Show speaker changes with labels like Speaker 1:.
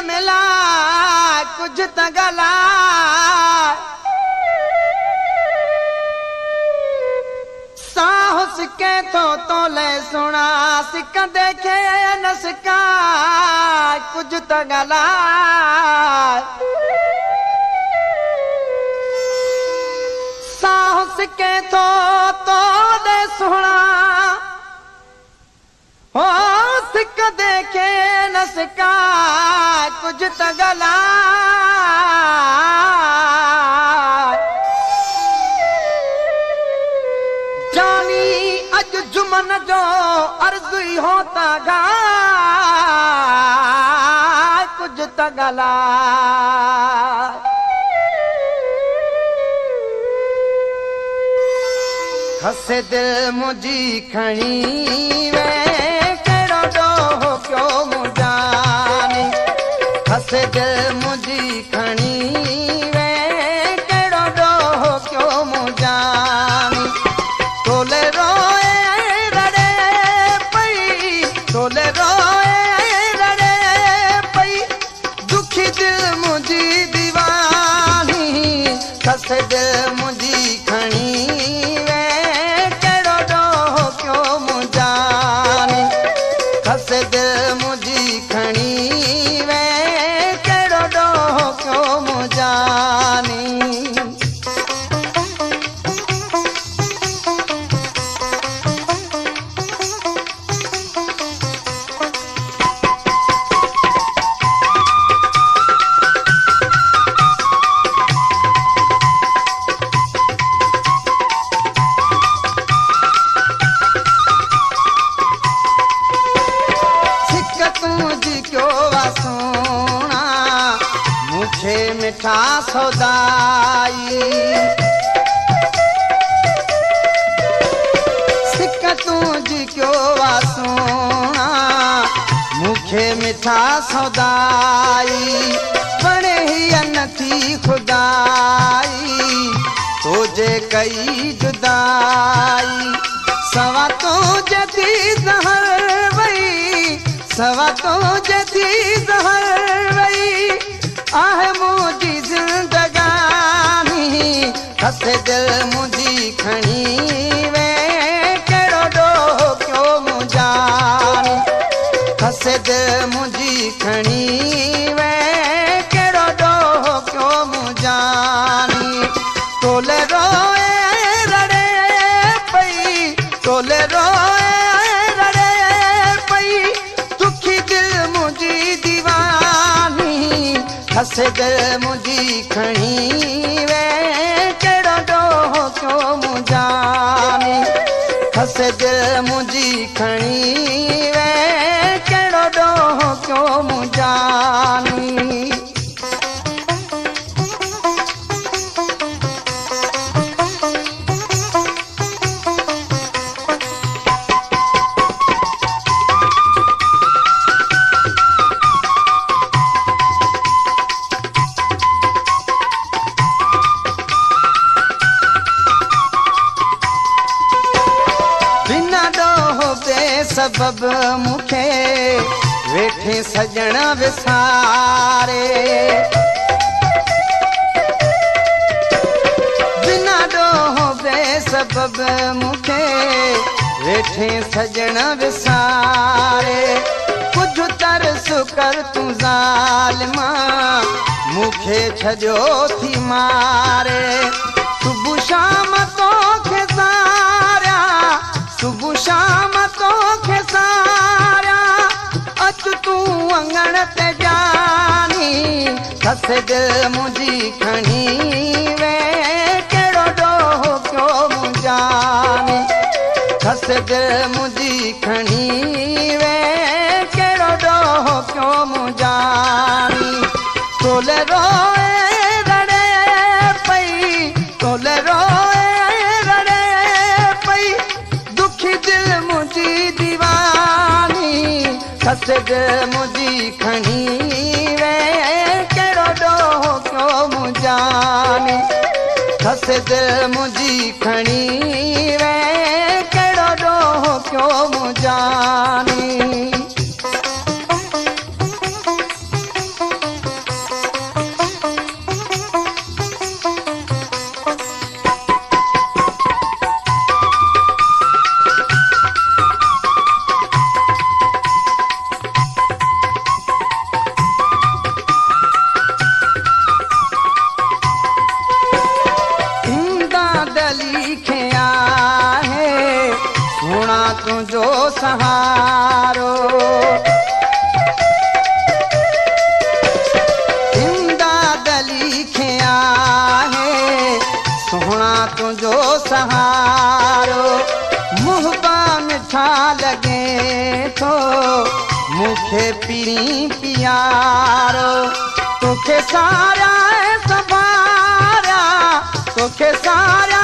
Speaker 1: मिला कुछ त गला साहस के तो ले सुना सिक देखे न सिका कुछ त गला साहस के तो ले सुना हो सिक देखे न सिका कुछ त गला जानी अज जुमन जो अर्ज़ ही होता गा कुछ त गला हसे दिल मुझी खणी वे केड़ो डोहो क्यों मुजानी हसे दिल मुझी खणी वे केड़ो डोहो क्यों मुजानी तोले रोए रड़े पई तोले रोए रड़े पई दुखी दिल मुझी दीवानी हसे दिल मुझी खणी दिल मुझी खणी वे केड़ो डोहो क्यों मुजानी मुझे मिठा सौदाई सिक तुझी क्यों वासूना मुझे मिठा सौदाई बने ही अनथी खुदाई तुझे कई जुदाई सवा तुझे थी जहर वही सवा तुझे थी जहर वही आह मुझी जिंदगानी हसे दिल मुझी खणी वे केड़ो डोहो क्यों मुजानी हसे दिल मुझी खणी वे केड़ो डोहो क्यों मुजानी तोले रोए रड़े पई तोले रोए रड़े पई दुखी दिल मुझी दीवानी हसे दिल मुझी खणी वे केड़ो डोहो क्यों मुजानी हसे दिल मुझी खणी वे केड़ो डोहो क्यों मुजानी सबब मुखे वेठे सजण विसारे बिना डोहो बेसबब मुखे वेठे सजण विसारे कुछ तरस कर तू ज़ालिमा मुखे छजो थी मारे सुबह शाम तो खे सारिया सुबह शाम तो खे सारिया अच तू अंगण ते जानी हसे दिल मुझी खणी वे केड़ो डोहो क्यों मुजानी हसे दिल मुझी खणी वे केड़ो डोहो क्यों मुजानी तोले रोए रड़े पई तोले रोए रड़े पई दुखी दिल मुझी दीवानी हसे दिल मुझी खणी वे केड़ो डोहो क्यों मुजानी हसे दिल मुझी खणी वे केड़ो डोहो क्यों मुजानी सोना तुझो सहारो लिखिया है सोना तुझो सहारो मुहबा मिठा लगे तो मुखे पीरी पियारो तुखे सारा सवारा तुखे सारा